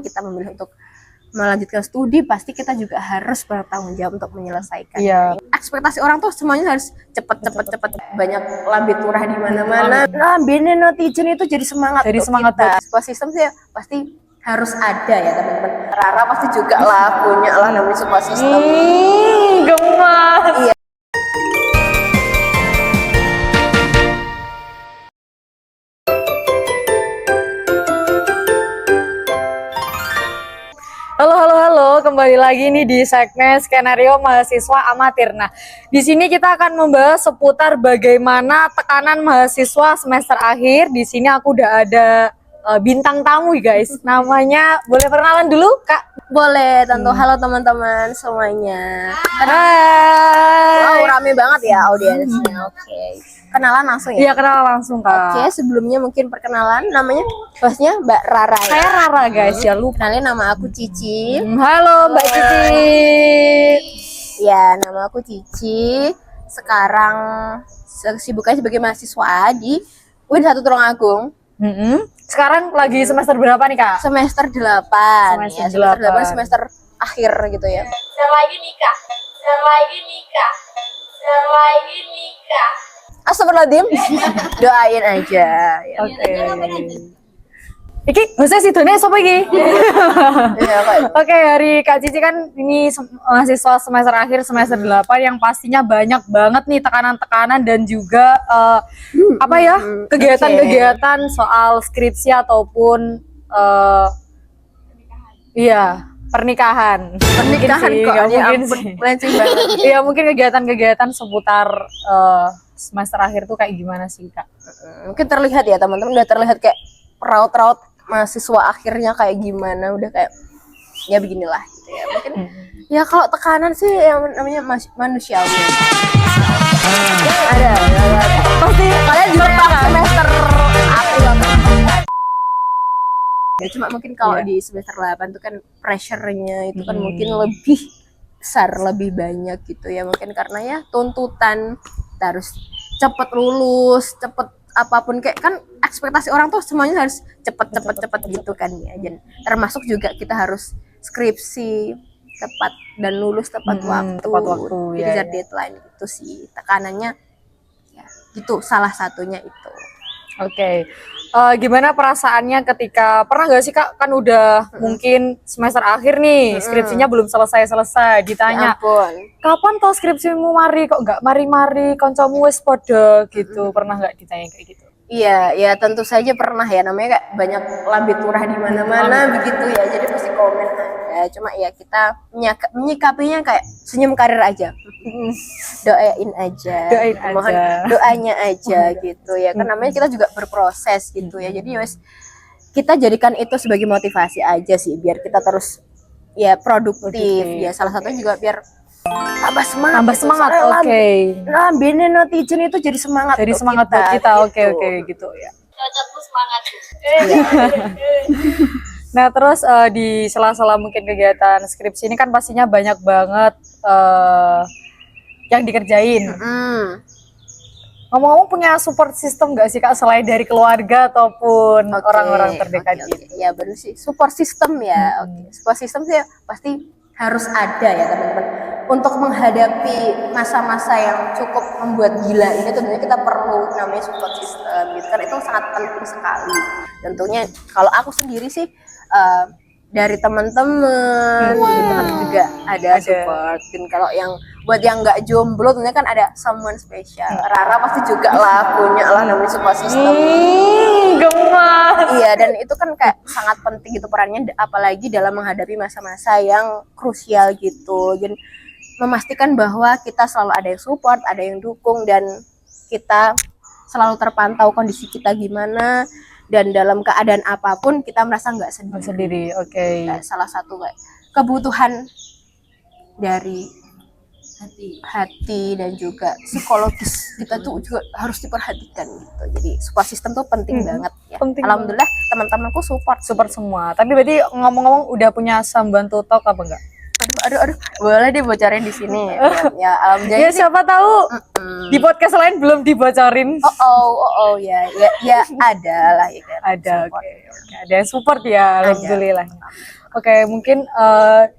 kita memilih untuk melanjutkan studi, pasti kita juga harus bertanggung jawab untuk menyelesaikan. Iya. Ekspektasi orang tuh semuanya harus cepet. Banyak lambe turah di mana-mana. Lambene netizen itu jadi semangat. Jadi semangat kita. Sebuah sistem sih pasti harus ada ya teman-teman. Rara pasti juga lah punya lah namanya sebuah sistem. Gemas. Iya. Halo, kembali lagi nih di segmen skenario mahasiswa amatir. Nah, di sini kita akan membahas seputar bagaimana tekanan mahasiswa semester akhir. Di sini aku udah ada bintang tamu guys. Namanya boleh perkenalan dulu, Kak? Boleh, tentu. Halo teman-teman semuanya. Hai. Wow, rame banget ya audiensnya. Oke. Kenalan langsung ya? Iya, kenalan langsung, Kak. Oke, sebelumnya mungkin perkenalan, namanya hostnya Mbak Rara ya? Saya Rara guys, ya lupa. Kenalin, nama aku Cici. Halo Mbak Cici. Ya, nama aku Cici. Sekarang kesibukannya sebagai mahasiswa di UIN 1 Tulungagung. Sekarang lagi semester berapa nih, Kak? Semester 8. Semester Ya, 8. semester akhir gitu ya. Sebentar lagi nikah. Astagfirullahaladzim. Doain aja ya. Oke. Iki bahasa sidone sapa iki? Ya, Kak. Oke, hari Kak Cici kan ini mahasiswa semester akhir semester 8 yang pastinya banyak banget nih tekanan-tekanan dan juga kegiatan-kegiatan soal skripsi ataupun pernikahan. Pernikahan Mungkin sih, kok. nggak Ya mungkin ampun, sih. melenceng banget. Iya, mungkin kegiatan-kegiatan seputar semester akhir tuh kayak gimana sih, Kak? Mungkin terlihat ya teman-teman, udah terlihat kayak raut-raut mahasiswa akhirnya kayak gimana, udah kayak ya beginilah gitu ya. Mungkin ya kalau tekanan sih yang namanya manusiawi. Ada. Pasti kalian juga semester akhir banget. Ya cuma mungkin kalau di semester 8 tuh kan pressure-nya itu kan mungkin lebih besar, lebih banyak gitu ya. Mungkin karena ya tuntutan kita harus cepet lulus, cepet apapun, kayak kan ekspektasi orang tuh semuanya harus cepet gitu kan ya. Dan termasuk juga kita harus skripsi tepat dan lulus tepat waktu. Dikejar deadline gitu sih. Tekanannya ya gitu, salah satunya itu. Oke. Gimana perasaannya ketika pernah nggak sih, Kak, kan udah mungkin semester akhir nih, skripsinya belum selesai ditanya, Ya ampun. kapan toh skripsimu mari, kok nggak mari koncomu wis podo gitu, pernah nggak ditanya kayak gitu? Iya, ya tentu saja pernah ya, namanya kayak banyak lambe turah di mana-mana begitu ya. Jadi pasti komen aja. Cuma ya kita menyikapinya kayak senyum karir aja. Doain aja. Mohon doanya aja gitu ya. Karena namanya kita juga berproses gitu ya. Jadi wes kita jadikan itu sebagai motivasi aja sih, biar kita terus ya produktif. Ya salah satunya juga biar tambah semangat. Oke. Lambene netizen itu jadi semangat. Jadi semangat buat kita. Oke gitu ya. Cocokmu semangat. Nah, terus di sela-sela mungkin kegiatan skripsi ini kan pastinya banyak banget yang dikerjain. Ngomong-ngomong, punya support system nggak sih, Kak, selain dari keluarga ataupun orang-orang terdekat gitu? Ya benar sih, support system ya. Support system sih pasti harus ada ya teman-teman. Untuk menghadapi masa-masa yang cukup membuat gila ini tentunya kita perlu namanya support system gitu kan, itu sangat penting sekali. Tentunya kalau aku sendiri sih dari teman-teman gitu kan juga ada support. Dan kalau yang buat yang nggak jomblo tentunya kan ada someone special. Rara pasti juga lah punya lah namanya support system. Gemas. Iya, dan itu kan kayak sangat penting gitu perannya, apalagi dalam menghadapi masa-masa yang krusial gitu. Dan memastikan bahwa kita selalu ada yang support, ada yang dukung, dan kita selalu terpantau kondisi kita gimana, dan dalam keadaan apapun kita merasa nggak sendiri. Oke. Nah, salah satu kebutuhan dari hati dan juga psikologis kita tuh juga harus diperhatikan gitu. Jadi support system tuh penting banget ya. Penting Alhamdulillah teman-temanku support semua. Tapi berarti ngomong-ngomong udah punya samban tutok apa enggak? Aduh, boleh dibocorin di sini. Ya, alhamdulillah. Ya siapa tahu di podcast lain belum dibocorin. Oh, ya ada lah ya kan. Ada, oke. Ada yang support ya, alhamdulillah. Oke, mungkin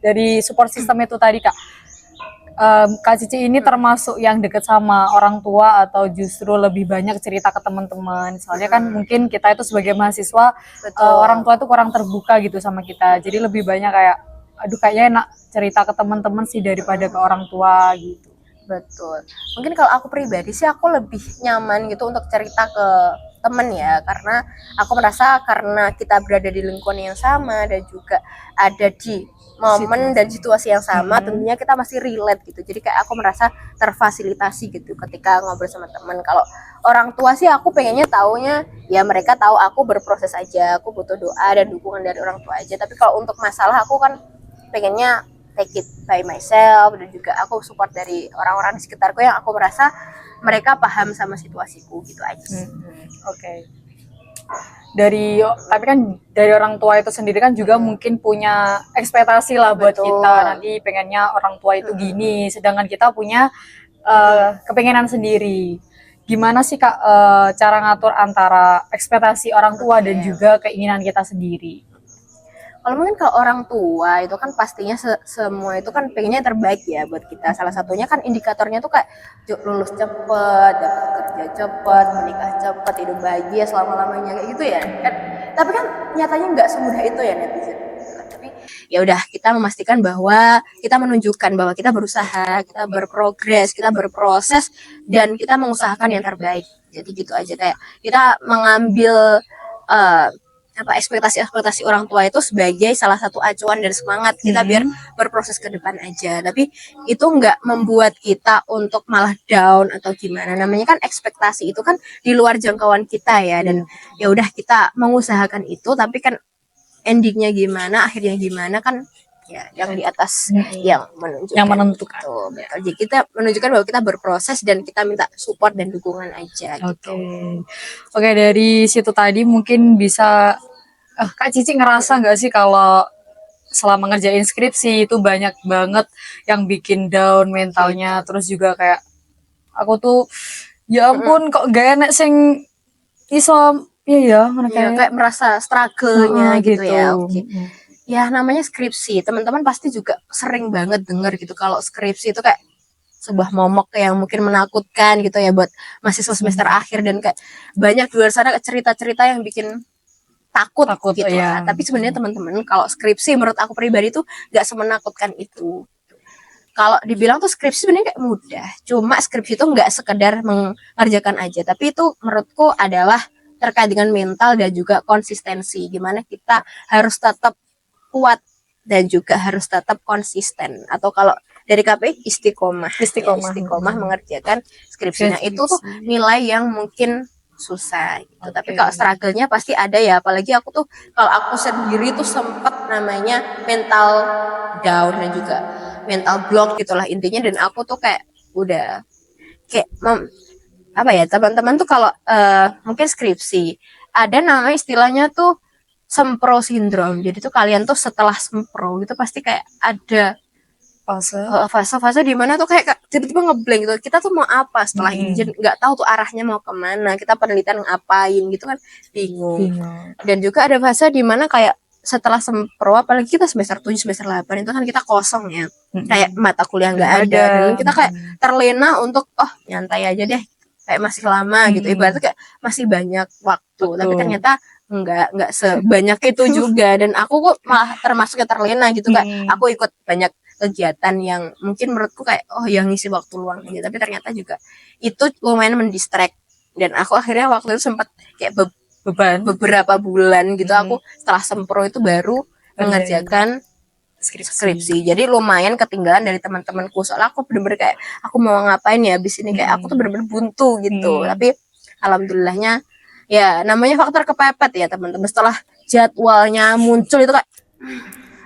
dari support system itu tadi Kak. Kak Cici ini termasuk yang deket sama orang tua atau justru lebih banyak cerita ke teman-teman? Soalnya kan mungkin kita itu sebagai mahasiswa, orang tua itu kurang terbuka gitu sama kita. Jadi lebih banyak kayak, aduh kayaknya enak cerita ke teman-teman sih daripada ke orang tua gitu. Betul. Mungkin kalau aku pribadi sih aku lebih nyaman gitu untuk cerita ke temen ya, karena aku merasa karena kita berada di lingkungan yang sama dan juga ada di momen dan situasi yang sama, tentunya kita masih relate gitu. Jadi kayak aku merasa terfasilitasi gitu ketika ngobrol sama temen. Kalau orang tua sih aku pengennya taunya ya mereka tahu aku berproses aja, aku butuh doa dan dukungan dari orang tua aja. Tapi kalau untuk masalah aku kan pengennya take it by myself, dan juga aku support dari orang-orang di sekitarku yang aku merasa mereka paham sama situasiku gitu aja sih. Oke. Tapi kan dari orang tua itu sendiri kan juga mungkin punya ekspektasi lah buat Betul. kita, nanti pengennya orang tua itu gini, sedangkan kita punya kepengenan sendiri. Gimana sih Kak cara ngatur antara ekspektasi orang tua dan juga keinginan kita sendiri? Kalau mungkin kalau orang tua itu kan pastinya semua itu kan pengennya yang terbaik ya buat kita. Salah satunya kan indikatornya tuh kayak lulus cepet, dapat kerja cepet, menikah cepet, hidup bahagia selama-lamanya kayak gitu ya kan. Tapi kan nyatanya nggak semudah itu ya netizen. Tapi ya udah, kita memastikan bahwa kita menunjukkan bahwa kita berusaha, kita berprogres, kita berproses, dan kita mengusahakan yang terbaik. Jadi gitu aja, kayak kita mengambil ekspektasi orang tua itu sebagai salah satu acuan dan semangat kita biar berproses ke depan aja. Tapi itu nggak membuat kita untuk malah down atau gimana. Namanya kan ekspektasi itu kan di luar jangkauan kita ya, dan ya udah kita mengusahakan itu, tapi kan endingnya gimana, akhirnya gimana kan ya yang di atas yang menentukan. Betul. Jadi kita menunjukkan bahwa kita berproses dan kita minta support dan dukungan aja gitu. Oke, dari situ tadi mungkin bisa Kak Cici ngerasa nggak sih kalau selama ngerjain skripsi itu banyak banget yang bikin down mentalnya, terus juga kayak aku tuh ya ampun kok gak enak sing iso ya kayak merasa struggle-nya gitu ya. Oke. Ya namanya skripsi, teman-teman pasti juga sering banget denger gitu kalau skripsi itu kayak sebuah momok yang mungkin menakutkan gitu ya buat mahasiswa semester akhir, dan kayak banyak di luar sana cerita-cerita yang bikin takut gitu ya. Tapi sebenarnya teman-teman, kalau skripsi menurut aku pribadi tuh gak semenakutkan itu. Kalau dibilang tuh skripsi sebenarnya kayak mudah, cuma skripsi itu nggak sekedar mengerjakan aja, tapi itu menurutku adalah terkait dengan mental dan juga konsistensi, gimana kita harus tetap kuat dan juga harus tetap konsisten, atau kalau dari KPI istiqomah mengerjakan skripsinya. Itu tuh nilai yang mungkin susah gitu. Tapi kalau struggle-nya pasti ada ya, apalagi aku tuh kalau aku sendiri tuh sempet namanya mental down dan juga mental block gitulah intinya, dan aku tuh kayak udah kayak teman-teman tuh kalau mungkin skripsi ada namanya istilahnya tuh sempro sindrom. Jadi tuh kalian tuh setelah sempro gitu pasti kayak ada fase di mana tuh kayak tiba-tiba ngeblank gitu. Kita tuh mau apa setelah ini? Jadi nggak tahu tuh arahnya mau kemana. Kita penelitian ngapain gitu kan, bingung. Dan juga ada fase di mana kayak setelah sempro, apalagi kita semester 7, semester 8 itu kan kita kosong ya. Kayak mata kuliah nggak ada. Dan kita kayak terlena untuk nyantai aja deh. Kayak masih lama gitu. Ibaratnya kayak masih banyak waktu. Tapi ternyata nggak sebanyak itu juga. Dan aku kok malah termasuk yang terlena gitu, Kak. Aku ikut banyak kegiatan yang mungkin menurutku kayak yang ngisi waktu luang aja, tapi ternyata juga itu lumayan mendistract, dan aku akhirnya waktu itu sempat kayak beberapa bulan gitu aku setelah sempro itu baru mengerjakan skripsi. Jadi lumayan ketinggalan dari teman-temanku, soalnya aku bener-bener kayak aku mau ngapain ya abis ini, kayak aku tuh bener-bener buntu gitu. Tapi alhamdulillahnya ya namanya faktor kepepet ya teman-teman, setelah jadwalnya muncul itu kayak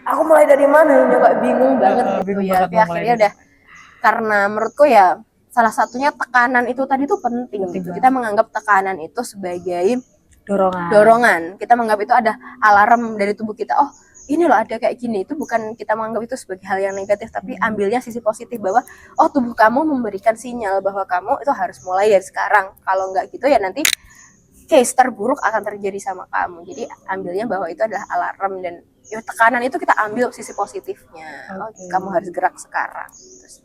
aku mulai dari mana ya, kayak bingung banget gitu ya. Tapi akhirnya udah, karena menurutku ya salah satunya tekanan itu tadi tuh penting gitu. Kita menganggap tekanan itu sebagai dorongan. Kita menganggap itu ada alarm dari tubuh kita, ini loh ada kayak gini, itu bukan kita menganggap itu sebagai hal yang negatif, tapi ambilnya sisi positif bahwa oh tubuh kamu memberikan sinyal bahwa kamu itu harus mulai dari sekarang. Kalau nggak gitu ya nanti case terburuk akan terjadi sama kamu. Jadi ambilnya bahwa itu adalah alarm, dan ya tekanan itu kita ambil sisi positifnya. Oh, kamu harus gerak sekarang. Terus,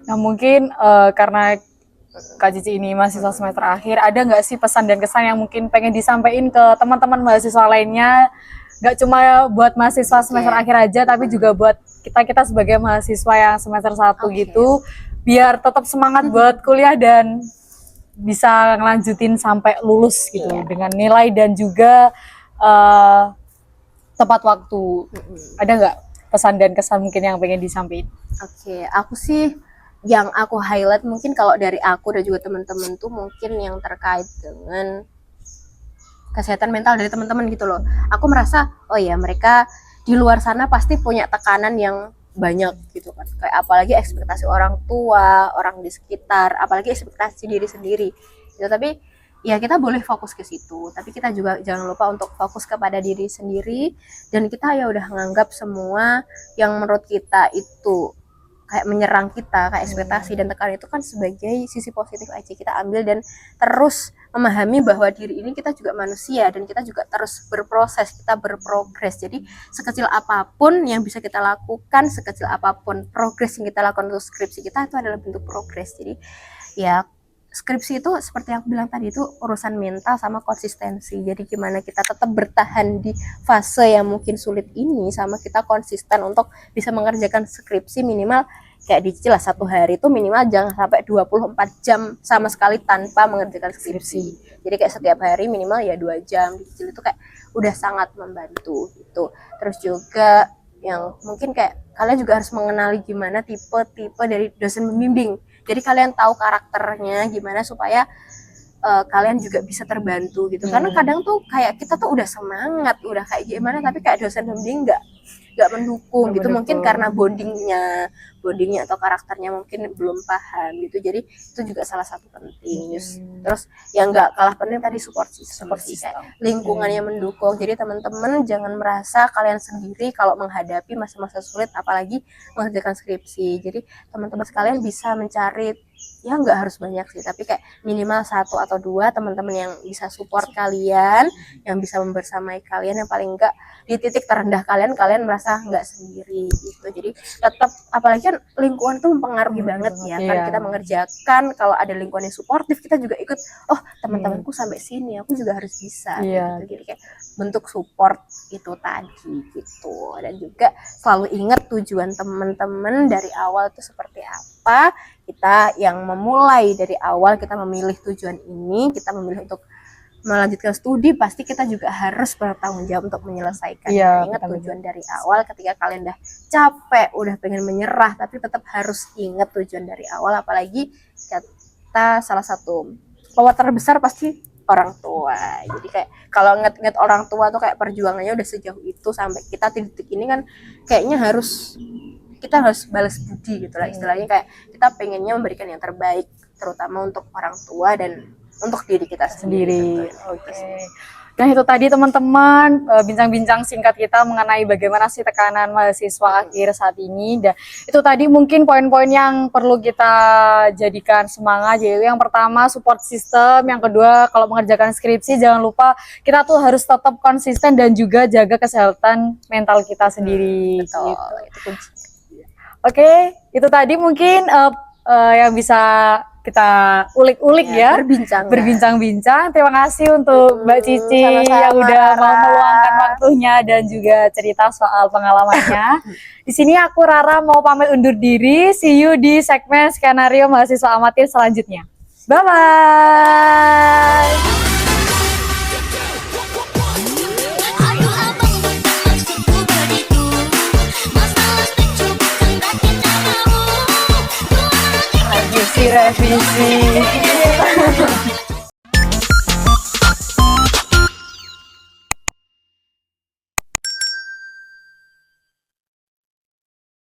Nah mungkin karena Kak Cici ini mahasiswa semester akhir, ada nggak sih pesan dan kesan yang mungkin pengen disampaikan ke teman-teman mahasiswa lainnya? Nggak cuma buat mahasiswa semester akhir aja, tapi juga buat kita sebagai mahasiswa yang semester 1 gitu, biar tetap semangat buat kuliah dan bisa ngelanjutin sampai lulus gitu dengan nilai dan juga tepat waktu. Ada nggak pesan dan kesan mungkin yang pengen disampaikan? Oke, aku sih yang aku highlight mungkin kalau dari aku dan juga teman-teman tuh mungkin yang terkait dengan kesehatan mental dari teman-teman gitu loh. Aku merasa oh ya mereka di luar sana pasti punya tekanan yang banyak gitu kan. Kayak apalagi ekspektasi orang tua, orang di sekitar, apalagi ekspektasi diri sendiri. Gitu. Tapi ya kita boleh fokus ke situ, tapi kita juga jangan lupa untuk fokus kepada diri sendiri, dan kita ya udah nganggap semua yang menurut kita itu kayak menyerang kita, kayak ekspektasi dan tekanan itu kan sebagai sisi positif aja kita ambil, dan terus memahami bahwa diri ini kita juga manusia dan kita juga terus berproses, kita berprogres. Jadi sekecil apapun yang bisa kita lakukan, sekecil apapun progres yang kita lakukan untuk skripsi kita itu adalah bentuk progres. Jadi ya skripsi itu seperti yang aku bilang tadi, itu urusan mental sama konsistensi. Jadi gimana kita tetap bertahan di fase yang mungkin sulit ini, sama kita konsisten untuk bisa mengerjakan skripsi minimal kayak dicicil lah, 1 hari itu minimal jangan sampai 24 jam sama sekali tanpa mengerjakan skripsi. Jadi kayak setiap hari minimal ya 2 jam dicicil, itu kayak udah sangat membantu gitu. Terus juga yang mungkin kayak kalian juga harus mengenali gimana tipe-tipe dari dosen pembimbing. Jadi kalian tahu karakternya gimana supaya kalian juga bisa terbantu gitu. Karena kadang tuh kayak kita tuh udah semangat, udah kayak gimana, tapi kayak dosen pembimbing nggak mendukung gitu. Mungkin karena bondingnya atau karakternya mungkin belum paham gitu. Jadi itu juga salah satu penting. Terus yang nggak kalah penting tadi support system. Kayak lingkungan yang mendukung. Jadi teman-teman jangan merasa kalian sendiri kalau menghadapi masa-masa sulit, apalagi mengerjakan skripsi. Jadi teman-teman sekalian bisa mencari, ya nggak harus banyak sih, tapi kayak minimal 1 atau 2 teman-teman yang bisa support kalian, yang bisa membersamai kalian, yang paling enggak di titik terendah kalian merasa nggak sendiri gitu. Jadi tetap, apalagi kan lingkungan tuh mempengaruhi banget ya kan, kita mengerjakan kalau ada lingkungan yang suportif, kita juga ikut, oh teman-temanku sampai sini aku juga harus bisa gitu. Jadi kayak bentuk support itu tadi gitu. Dan juga selalu ingat tujuan teman-teman dari awal itu seperti apa. Kita yang memulai dari awal, kita memilih tujuan ini, kita memilih untuk melanjutkan studi, pasti kita juga harus bertanggung jawab untuk menyelesaikan. Ingat tujuan dari awal. Ketika kalian udah capek, udah pengen menyerah, tapi tetap harus ingat tujuan dari awal. Apalagi kita salah satu power terbesar pasti orang tua. Jadi kayak kalau ingat orang tua tuh kayak perjuangannya udah sejauh itu sampai kita di titik ini kan, kayaknya kita harus balas budi gitu lah istilahnya. Kayak kita pengennya memberikan yang terbaik, terutama untuk orang tua dan untuk diri kita sendiri. Oke. Nah itu tadi teman-teman bincang-bincang singkat kita mengenai bagaimana sih tekanan mahasiswa akhir saat ini. Dan itu tadi mungkin poin-poin yang perlu kita jadikan semangat, yaitu yang pertama support system, yang kedua kalau mengerjakan skripsi jangan lupa kita tuh harus tetap konsisten dan juga jaga kesehatan mental kita sendiri. Betul. Gitu. Itu kunci. Oke, itu tadi mungkin yang bisa kita ulik-ulik ya, berbincang-bincang. Terima kasih untuk Mbak Cici yang udah mau meluangkan waktunya dan juga cerita soal pengalamannya. Di sini aku Rara mau pamit undur diri. See you di segmen skenario mahasiswa amatir selanjutnya. Bye bye. Revisi